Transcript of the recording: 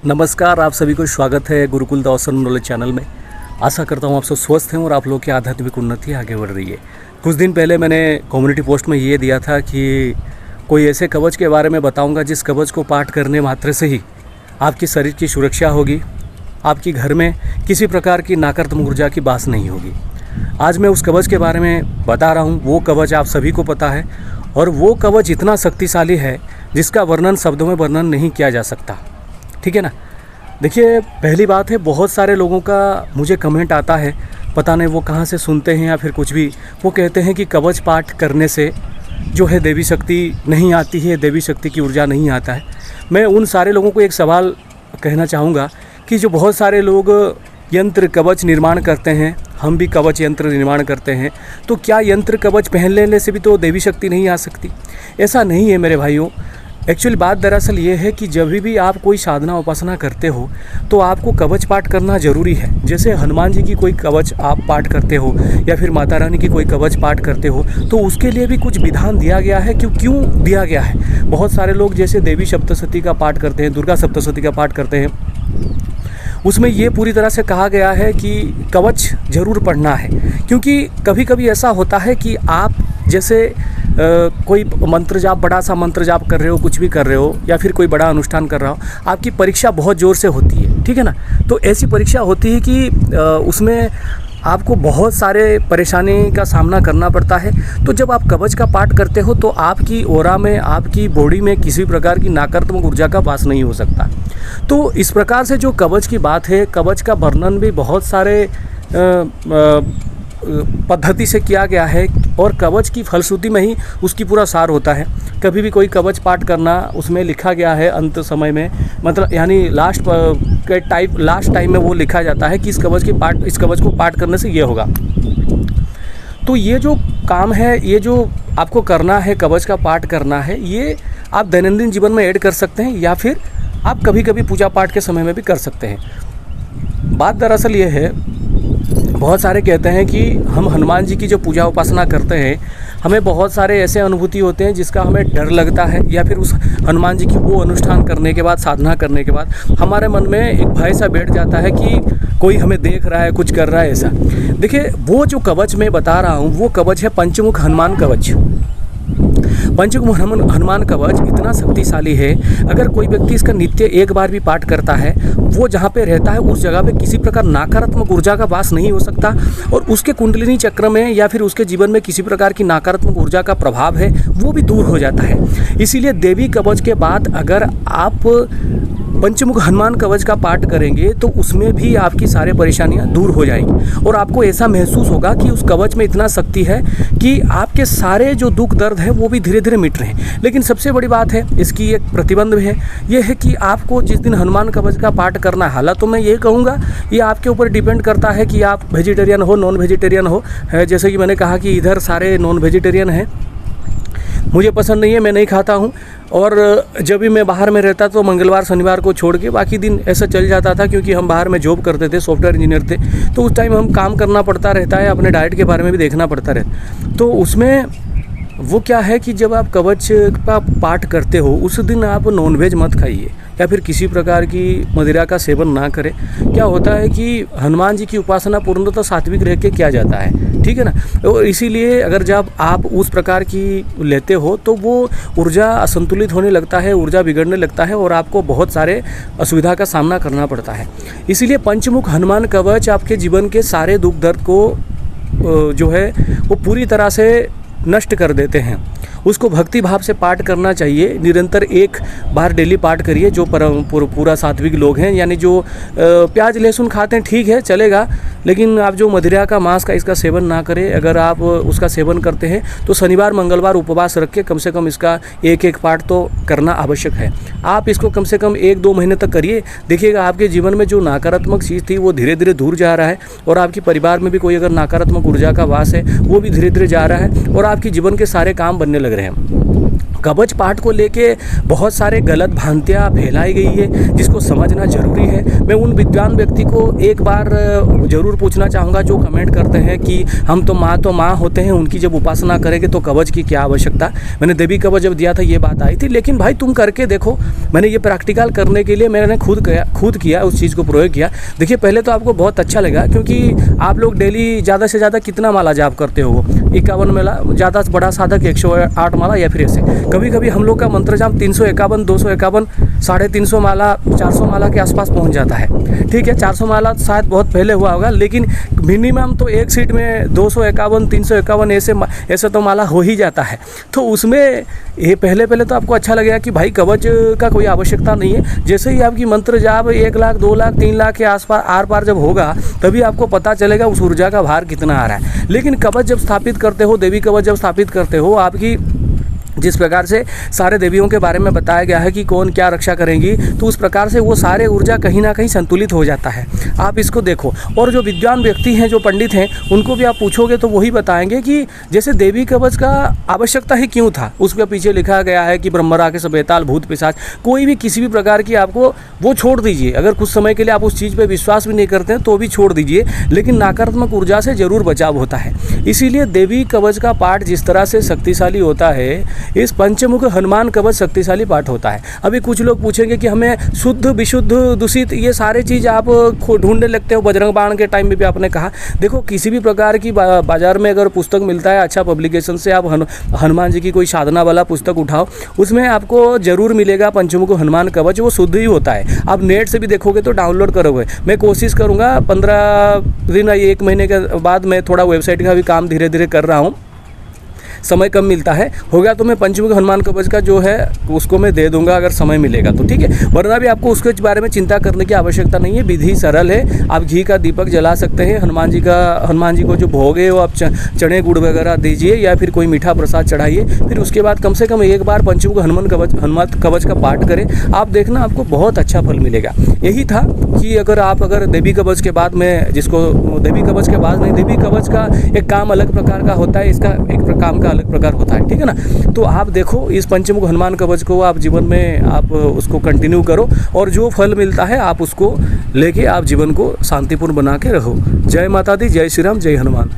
नमस्कार, आप सभी को स्वागत है Gurukul the awesome knowledge channel में। आशा करता हूँ आप सब स्वस्थ हैं और आप लोग की आध्यात्मिक उन्नति आगे बढ़ रही है। कुछ दिन पहले मैंने कम्युनिटी पोस्ट में ये दिया था कि कोई ऐसे कवच के बारे में बताऊँगा जिस कवच को पाठ करने मात्र से ही आपकी शरीर की सुरक्षा होगी, आपकी घर में किसी प्रकार की नकारात्मक ऊर्जा की बास नहीं होगी। आज मैं उस कवच के बारे में बता रहा हूँ। वो कवच आप सभी को पता है और वो कवच इतना शक्तिशाली है जिसका वर्णन शब्दों में वर्णन नहीं किया जा सकता। ठीक है ना। देखिए, पहली बात है, बहुत सारे लोगों का मुझे कमेंट आता है, पता नहीं वो कहाँ से सुनते हैं या फिर कुछ भी, वो कहते हैं कि कवच पाठ करने से जो है देवी शक्ति नहीं आती है, देवी शक्ति की ऊर्जा नहीं आता है। मैं उन सारे लोगों को एक सवाल कहना चाहूँगा कि जो बहुत सारे लोग यंत्र कवच निर्माण करते हैं, हम भी कवच यंत्र निर्माण करते हैं, तो क्या यंत्र कवच पहन लेने से भी तो देवी शक्ति नहीं आ सकती? ऐसा नहीं है मेरे भाइयों। एक्चुअली बात दरअसल ये है कि जब भी आप कोई साधना उपासना करते हो तो आपको कवच पाठ करना ज़रूरी है। जैसे हनुमान जी की कोई कवच आप पाठ करते हो या फिर माता रानी की कोई कवच पाठ करते हो तो उसके लिए भी कुछ विधान दिया गया है। क्यों दिया गया है? बहुत सारे लोग जैसे देवी सप्तशती का पाठ करते हैं, दुर्गा सप्तशती का पाठ करते हैं, उसमें ये पूरी तरह से कहा गया है कि कवच ज़रूर पढ़ना है। क्योंकि कभी कभी ऐसा होता है कि आप जैसे कोई मंत्र जाप, बड़ा सा मंत्र जाप कर रहे हो, कुछ भी कर रहे हो या फिर कोई बड़ा अनुष्ठान कर रहा हो, आपकी परीक्षा बहुत ज़ोर से होती है। ठीक है ना। तो ऐसी परीक्षा होती है कि उसमें आपको बहुत सारे परेशानी का सामना करना पड़ता है। तो जब आप कवच का पाठ करते हो तो आपकी ऑरा में, आपकी बॉडी में किसी प्रकार की नकारात्मक ऊर्जा का वास नहीं हो सकता। तो इस प्रकार से जो कवच की बात है, कवच का वर्णन भी बहुत सारे पद्धति से किया गया है और कवच की फलश्रुति में ही उसकी पूरा सार होता है। कभी भी कोई कवच पाठ करना, उसमें लिखा गया है अंत समय में, मतलब यानी लास्ट टाइम में वो लिखा जाता है कि इस कवच को पाठ करने से ये होगा। तो ये जो काम है, ये जो आपको करना है, कवच का पाठ करना है, ये आप दैनंदिन जीवन में ऐड कर सकते हैं या फिर आप कभी कभी पूजा पाठ के समय में भी कर सकते हैं। बात दरअसल ये है, बहुत सारे कहते हैं कि हम हनुमान जी की जो पूजा उपासना करते हैं, हमें बहुत सारे ऐसे अनुभूति होते हैं जिसका हमें डर लगता है, या फिर उस हनुमान जी की वो अनुष्ठान करने के बाद, साधना करने के बाद हमारे मन में एक भय सा बैठ जाता है कि कोई हमें देख रहा है, कुछ कर रहा है ऐसा। देखिए, वो जो कवच मैं बता रहा हूँ वो कवच है पंचमुख हनुमान कवच। पंचमुख हनुमान कवच इतना शक्तिशाली है, अगर कोई व्यक्ति इसका नित्य एक बार भी पाठ करता है, वो जहाँ पे रहता है उस जगह पे किसी प्रकार नकारात्मक ऊर्जा का वास नहीं हो सकता और उसके कुंडलिनी चक्र में या फिर उसके जीवन में किसी प्रकार की नकारात्मक ऊर्जा का प्रभाव है वो भी दूर हो जाता है। इसीलिए देवी कवच के बाद अगर आप पंचमुख हनुमान कवच का पाठ करेंगे तो उसमें भी आपकी सारी परेशानियां दूर हो जाएंगी और आपको ऐसा महसूस होगा कि उस कवच में इतना शक्ति है कि आपके सारे जो दुख दर्द है वो भी धीरे धीरे मिट रहे हैं। लेकिन सबसे बड़ी बात है, इसकी एक प्रतिबंध है, ये है कि आपको जिस दिन हनुमान कवच का पाठ करना है, हालांकि तो मैं ये कहूँगा ये आपके ऊपर डिपेंड करता है कि आप वेजिटेरियन हो, नॉन वेजिटेरियन हो। जैसे कि मैंने कहा कि इधर सारे नॉन वेजिटेरियन हैं, मुझे पसंद नहीं है, मैं नहीं खाता हूँ। और जब भी मैं बाहर में रहता तो मंगलवार शनिवार को छोड़ के बाकी दिन ऐसा चल जाता था, क्योंकि हम बाहर में जॉब करते थे, सॉफ्टवेयर इंजीनियर थे, तो उस टाइम हम काम करना पड़ता रहता है, अपने डाइट के बारे में भी देखना पड़ता रहता। तो उसमें वो क्या है कि जब आप कवच का पाठ करते हो उस दिन आप नॉनवेज मत खाइए या फिर किसी प्रकार की मदिरा का सेवन ना करें। क्या होता है कि हनुमान जी की उपासना पूर्णतः सात्विक रह के किया जाता है। ठीक है ना। और इसीलिए अगर जब आप उस प्रकार की लेते हो तो वो ऊर्जा असंतुलित होने लगता है, ऊर्जा बिगड़ने लगता है और आपको बहुत सारे असुविधा का सामना करना पड़ता है। इसीलिए पंचमुख हनुमान कवच आपके जीवन के सारे दुख दर्द को जो है वो पूरी तरह से नष्ट कर देते हैं। उसको भक्ति भाव से पाठ करना चाहिए। निरंतर एक बार डेली पाठ करिए। जो पूरा सात्विक लोग हैं, यानी जो प्याज लहसुन खाते हैं, ठीक है, चलेगा, लेकिन आप जो मदिरा का, मांस का इसका सेवन ना करें। अगर आप उसका सेवन करते हैं तो शनिवार मंगलवार उपवास रख के कम से कम इसका एक पाठ तो करना आवश्यक है। आप इसको कम से कम 1-2 महीने तक करिए, देखिएगा आपके जीवन में जो नकारात्मक चीज़ थी वो धीरे धीरे दूर जा रहा है और आपके परिवार में भी कोई अगर नकारात्मक ऊर्जा का वास है वो भी धीरे धीरे जा रहा है और आपके जीवन के सारे काम बनने लग रहे हैं। कवच पाठ को लेके बहुत सारे गलत भ्रांतियाँ फैलाई गई है, जिसको समझना ज़रूरी है। मैं उन विद्वान व्यक्ति को एक बार ज़रूर पूछना चाहूँगा जो कमेंट करते हैं कि हम तो माँ होते हैं, उनकी जब उपासना करेंगे तो कवच की क्या आवश्यकता। मैंने देवी कवच जब दिया था ये बात आई थी, लेकिन भाई तुम करके देखो। मैंने ये प्रैक्टिकल करने के लिए मैंने खुद किया, उस चीज़ को प्रयोग किया। देखिए पहले तो आपको बहुत अच्छा लगा, क्योंकि आप लोग डेली ज़्यादा से ज़्यादा कितना माला जाप करते हो, 51 माला, ज़्यादा बड़ा साधक 108 माला या फिर ऐसे। कभी कभी हम लोग का मंत्र जाप 351, 251, 350 माला, 400 माला के आसपास पहुंच जाता है। ठीक है, 400 माला शायद बहुत पहले हुआ होगा, लेकिन मिनिमम तो एक सीट में 251, 351 ऐसे तो माला हो ही जाता है। तो उसमें ये पहले तो आपको अच्छा लगेगा कि भाई कवच का कोई आवश्यकता नहीं है। जैसे ही आपकी मंत्र जाप 1 लाख, 2 लाख, 3 लाख के आसपास आर पार जब होगा, तभी आपको पता चलेगा उस ऊर्जा का भार कितना आ रहा है। लेकिन कवच जब स्थापित करते हो, देवी कवच जब स्थापित करते हो, आपकी जिस प्रकार से सारे देवियों के बारे में बताया गया है कि कौन क्या रक्षा करेंगी, तो उस प्रकार से वो सारे ऊर्जा कहीं ना कहीं संतुलित हो जाता है। आप इसको देखो। और जो विद्वान व्यक्ति हैं, जो पंडित हैं, उनको भी आप पूछोगे तो वही बताएंगे कि जैसे देवी कवच का आवश्यकता ही क्यों था। उसके पीछे लिखा गया है कि ब्रह्मरा के बेताल, भूत पिशाच, कोई भी किसी भी प्रकार की आपको वो छोड़ दीजिए। अगर कुछ समय के लिए आप उस चीज़ पर विश्वास भी नहीं करते हैं तो भी छोड़ दीजिए, लेकिन नकारात्मक ऊर्जा से जरूर बचाव होता है। इसीलिए देवी कवच का पाठ जिस तरह से शक्तिशाली होता है, इस पंचमुख हनुमान कवच शक्तिशाली पाठ होता है। अभी कुछ लोग पूछेंगे कि हमें शुद्ध, विशुद्ध, दूषित, ये सारे चीज़ आप ढूंढने लगते हो। बजरंग बाण के टाइम में भी आपने कहा, देखो किसी भी प्रकार की बाजार में अगर पुस्तक मिलता है अच्छा पब्लिकेशन से, आप हनुमान जी की कोई साधना वाला पुस्तक उठाओ, उसमें आपको जरूर मिलेगा पंचमुख हनुमान कवच, वो शुद्ध ही होता है। आप नेट से भी देखोगे तो डाउनलोड करोगे। मैं कोशिश करूँगा 15 दिन या 1 महीने के बाद, मैं थोड़ा वेबसाइट का भी काम धीरे धीरे कर रहा हूँ, समय कम मिलता है, हो गया तो मैं पंचमुख हनुमान कवच का जो है उसको मैं दे दूंगा अगर समय मिलेगा तो, ठीक है। वरना भी आपको उसके बारे में चिंता करने की आवश्यकता नहीं है। विधि सरल है। आप घी का दीपक जला सकते हैं। हनुमान जी को जो भोग है वो आप चने गुड़ वगैरह दीजिए या फिर कोई मीठा प्रसाद चढ़ाइए। फिर उसके बाद कम से कम एक बार पंचमुख हनुमान कवच का पाठ करें। आप देखना आपको बहुत अच्छा फल मिलेगा। यही था कि अगर देवी कवच के बाद में, जिसको देवी कवच के बाद नहीं, देवी कवच का एक काम अलग प्रकार का होता है, इसका एक काम का अलग प्रकार होता है, ठीक है ना। तो आप देखो इस पंचमुख हनुमान कवच को आप जीवन में आप उसको कंटिन्यू करो, और जो फल मिलता है आप उसको लेके आप जीवन को शांतिपूर्ण बना के रहो। जय माता दी, जय श्री राम, जय हनुमान।